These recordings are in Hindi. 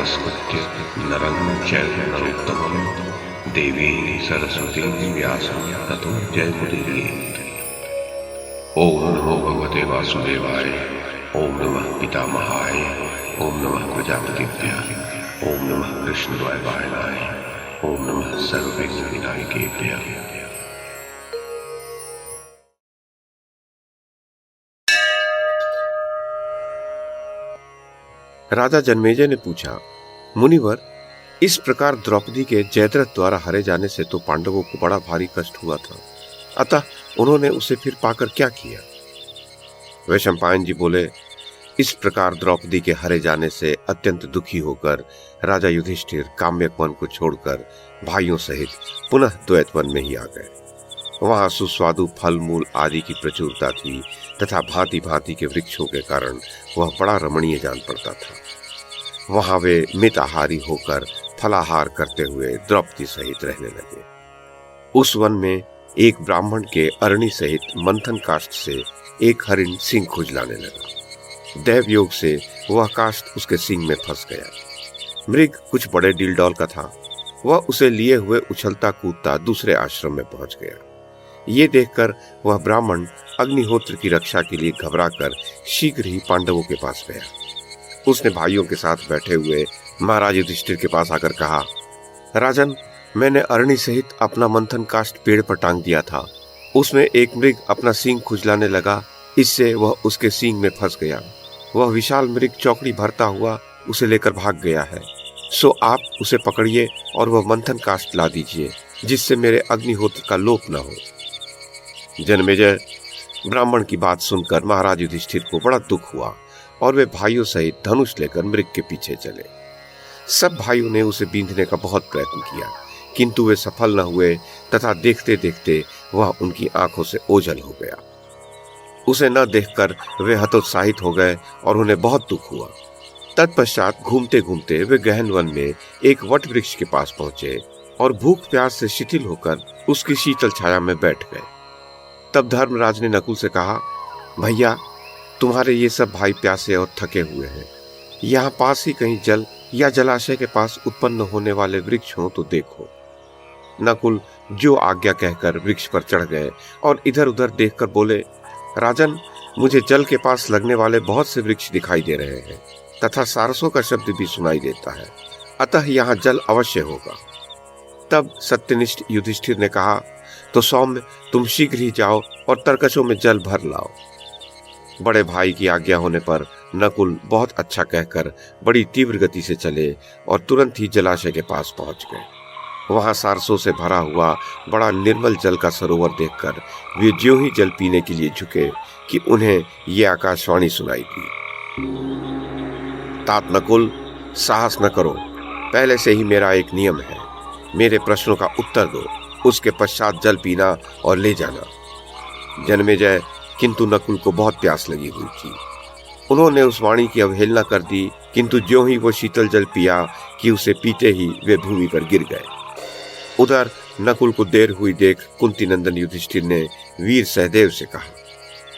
नमस्कृत्य नरं चैव नरोत्तमं देवीं सरस्वतीं व्यासं ततो जयमुदीरयेत्। ओम नमो भगवते वासुदेवाय, ओम नमः पितामहाय, ओम नमः प्रजापतिभ्यः, ओम नमः कृष्णद्वैपायनाय, ओम नमः सर्वविघ्नविनायकेभ्यः। राजा जन्मेजय ने पूछा, मुनिवर, इस प्रकार द्रौपदी के जयद्रथ द्वारा हरे जाने से तो पांडवों को बड़ा भारी कष्ट हुआ था, अतः उन्होंने उसे फिर पाकर क्या किया? वैशंपायन जी बोले, इस प्रकार द्रौपदी के हरे जाने से अत्यंत दुखी होकर राजा युधिष्ठिर काम्यक वन को छोड़कर भाइयों सहित पुनः द्वैत वन में ही आ गए। वहां सुस्वादु फल मूल आदि की प्रचुरता थी तथा भांति भांति के वृक्षों के कारण वह बड़ा रमणीय जान पड़ता था। वहां वे मिताहारी होकर फलाहार करते हुए द्रौपदी सहित रहने लगे। उस वन में एक ब्राह्मण के अरणी सहित मंथन काष्ठ से एक हरिण सींग खुजलाने लगा। दैव योग से वह काष्ठ उसके सींग में फंस गया। मृग कुछ बड़े डीलडौल का था। वह उसे लिए हुए उछलता कूदता दूसरे आश्रम में पहुंच गया। ये देखकर वह ब्राह्मण अग्निहोत्र की रक्षा के लिए घबराकर शीघ्र ही पांडवों के पास गया। उसने भाइयों के साथ बैठे हुए महाराज युधिष्ठिर के पास आकर कहा, राजन, मैंने अरणी सहित अपना मंथन काष्ठ पेड़ पर टांग दिया था। उसमें एक मृग अपना सींग खुजलाने लगा, इससे वह उसके सींग में फंस गया। वह विशाल मृग चौकड़ी भरता हुआ उसे लेकर भाग गया है। सो आप उसे पकड़िए और वह मंथन काष्ठ ला दीजिए, जिससे मेरे अग्निहोत्र का लोप न हो। जन्मेजय ब्राह्मण की बात सुनकर महाराज युधिष्ठिर को बड़ा दुख हुआ और वे भाइयों सहित धनुष लेकर मृग के पीछे चले। सब भाइयों ने उसे बींधने का बहुत प्रयत्न किया, किंतु वे सफल न हुए तथा देखते देखते वह उनकी आंखों से ओझल हो गया। उसे न देखकर वे हतोत्साहित हो गए और उन्हें बहुत दुख हुआ। तत्पश्चात घूमते घूमते वे गहन वन में एक वट वृक्ष के पास पहुंचे और भूख प्यास से शिथिल होकर उसकी शीतल छाया में बैठ गए। तब धर्मराज ने नकुल से कहा, भैया, तुम्हारे ये सब भाई प्यासे और थके हुए हैं। यहाँ पास ही कहीं जल या जलाशय के पास उत्पन्न होने वाले वृक्ष हो तो देखो। नकुल जो आज्ञा कहकर वृक्ष पर चढ़ गए और इधर उधर देखकर बोले, राजन, मुझे जल के पास लगने वाले बहुत से वृक्ष दिखाई दे रहे हैं तथा सारसों का शब्द भी सुनाई देता है, अतः यहाँ जल अवश्य होगा। तब सत्यनिष्ठ युधिष्ठिर ने कहा, तो सौम्य, तुम शीघ्र ही जाओ और तरकशों में जल भर लाओ। बड़े भाई की आज्ञा होने पर नकुल बहुत अच्छा कहकर बड़ी तीव्र गति से चले और तुरंत ही जलाशय के पास पहुंच गए। वहां सारसों से भरा हुआ बड़ा निर्मल जल का सरोवर देखकर वे ज्यों ही जल पीने के लिए झुके कि उन्हें ये आकाशवाणी सुनाई दी, तात नकुल, साहस न करो। पहले से ही मेरा एक नियम है, मेरे प्रश्नों का उत्तर दो, उसके पश्चात जल पीना और ले जाना। जन्मेजय, किंतु नकुल को बहुत प्यास लगी हुई थी। उन्होंने उस वाणी की अवहेलना कर दी, किंतु ज्यों ही वो शीतल जल पिया कि उसे पीते ही वे भूमि पर गिर गए। उधर नकुल को देर हुई देख कुंती नंदन युधिष्ठिर ने वीर सहदेव से कहा,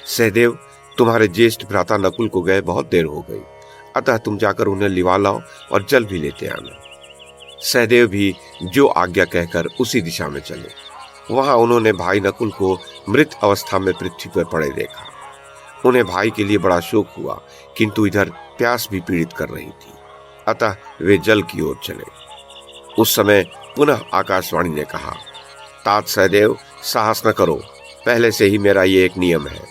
सहदेव, तुम्हारे ज्येष्ठ भ्राता नकुल को गए बहुत देर हो गई, अतः तुम जाकर उन्हें लिवा लाओ और जल भी लेते आना। सहदेव भी जो आज्ञा कहकर उसी दिशा में चले। वहां उन्होंने भाई नकुल को मृत अवस्था में पृथ्वी पर पड़े देखा। उन्हें भाई के लिए बड़ा शोक हुआ, किंतु इधर प्यास भी पीड़ित कर रही थी, अतः वे जल की ओर चले। उस समय पुनः आकाशवाणी ने कहा, तात सहदेव, साहस न करो। पहले से ही मेरा ये एक नियम है,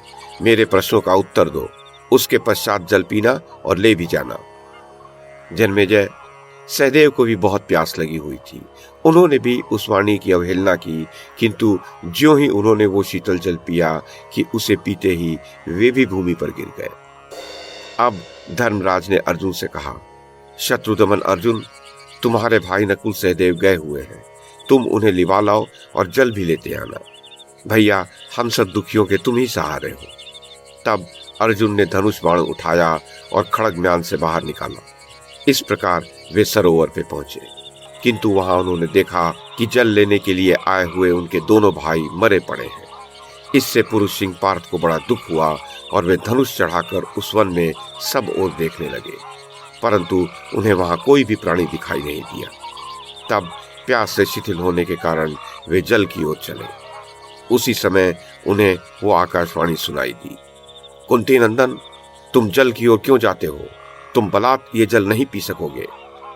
मेरे प्रश्नों का उत्तर दो, उसके पश्चात जल पीना और ले भी जाना। जन्मेजय, सहदेव को भी बहुत प्यास लगी हुई थी। उन्होंने भी उस वाणी की अवहेलना की, किंतु ज्यों ही उन्होंने वो शीतल जल पिया कि उसे पीते ही वे भी भूमि पर गिर गए। अब धर्मराज ने अर्जुन से कहा, शत्रुदमन अर्जुन, तुम्हारे भाई नकुल सहदेव गए हुए हैं, तुम उन्हें लिवा लाओ और जल भी लेते आना। भैया, हम सब दुखियों के तुम ही सहारे हो। तब अर्जुन ने धनुष बाण उठाया और खड़ग म्यान से बाहर निकाला। इस प्रकार वे सरोवर पे पहुंचे, किंतु वहां उन्होंने देखा कि जल लेने के लिए आए हुए उनके दोनों भाई मरे पड़े हैं। इससे पुरुष सिंह पार्थ को बड़ा दुख हुआ और वे धनुष चढ़ाकर उस वन में सब ओर देखने लगे, परंतु उन्हें वहां कोई भी प्राणी दिखाई नहीं दिया। तब प्यास से शिथिल होने के कारण वे जल की ओर चले। उसी समय उन्हें वो आकाशवाणी सुनाई दी, कुंती नंदन, तुम जल की ओर क्यों जाते हो? तुम बलात् ये जल नहीं पी सकोगे।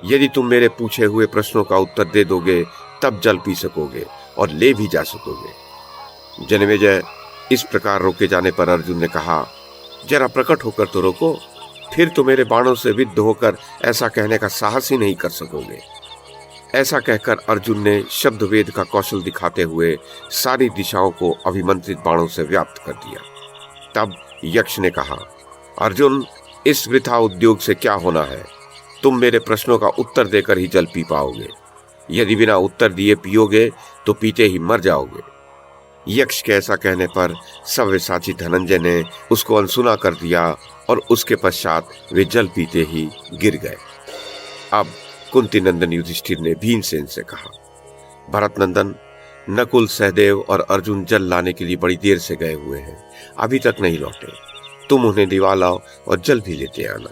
यदि तुम मेरे पूछे हुए प्रश्नों का उत्तर दे दोगे तब जल पी सकोगे और ले भी जा सकोगे। जन्मेजय, इस प्रकार रोके जाने पर अर्जुन ने कहा, जरा प्रकट होकर तो रोको, फिर तो मेरे बाणों से विद्ध होकर ऐसा कहने का साहस ही नहीं कर सकोगे। ऐसा कहकर अर्जुन ने शब्द वेद का कौशल दिखाते हुए सारी दिशाओं को अभिमंत्रित बाणों से व्याप्त कर दिया। तब यक्ष ने कहा, अर्जुन, इस वृथा उद्योग से क्या होना है? तुम मेरे प्रश्नों का उत्तर देकर ही जल पी पाओगे। यदि बिना उत्तर दिए पियोगे तो पीते ही मर जाओगे। यक्ष के ऐसा कहने पर सव्यसाची धनंजय ने उसको अनसुना कर दिया और उसके पश्चात वे जल पीते ही गिर गए। अब कुंती नंदन युधिष्ठिर ने भीमसेन से कहा, भरत नंदन, नकुल, सहदेव और अर्जुन जल लाने के लिए बड़ी देर से गए हुए हैं, अभी तक नहीं लौटे। तुम उन्हें दिवा लाओ और जल भी लेते आना।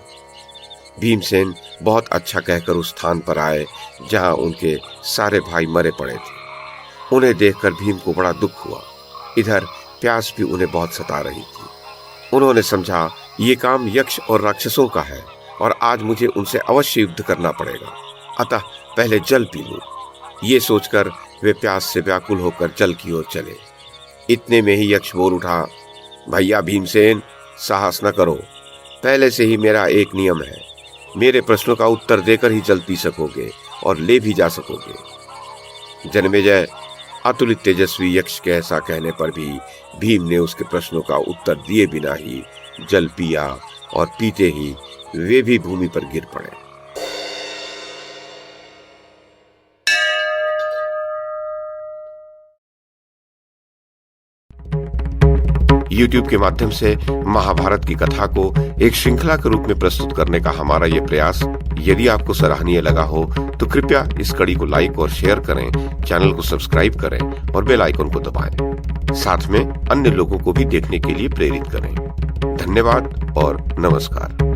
भीमसेन बहुत अच्छा कहकर उस स्थान पर आए जहां उनके सारे भाई मरे पड़े थे। उन्हें देखकर भीम को बड़ा दुख हुआ। इधर प्यास भी उन्हें बहुत सता रही थी। उन्होंने समझा ये काम यक्ष और राक्षसों का है और आज मुझे उनसे अवश्य युद्ध करना पड़ेगा, अतः पहले जल पी लूं। ये सोचकर वे प्यास से व्याकुल होकर जल की ओर चले। इतने में ही यक्ष बोल उठा, भैया भीमसेन, साहस न करो। पहले से ही मेरा एक नियम है, मेरे प्रश्नों का उत्तर देकर ही जल पी सकोगे और ले भी जा सकोगे। जन्मेजय, अतुलित तेजस्वी यक्ष के ऐसा कहने पर भी भीम ने उसके प्रश्नों का उत्तर दिए बिना ही जल पिया और पीते ही वे भी भूमि पर गिर पड़े। YouTube के माध्यम से महाभारत की कथा को एक श्रृंखला के रूप में प्रस्तुत करने का हमारा ये प्रयास यदि आपको सराहनीय लगा हो तो कृपया इस कड़ी को लाइक और शेयर करें, चैनल को सब्सक्राइब करें और बेल आइकन को दबाएं। साथ में अन्य लोगों को भी देखने के लिए प्रेरित करें। धन्यवाद और नमस्कार।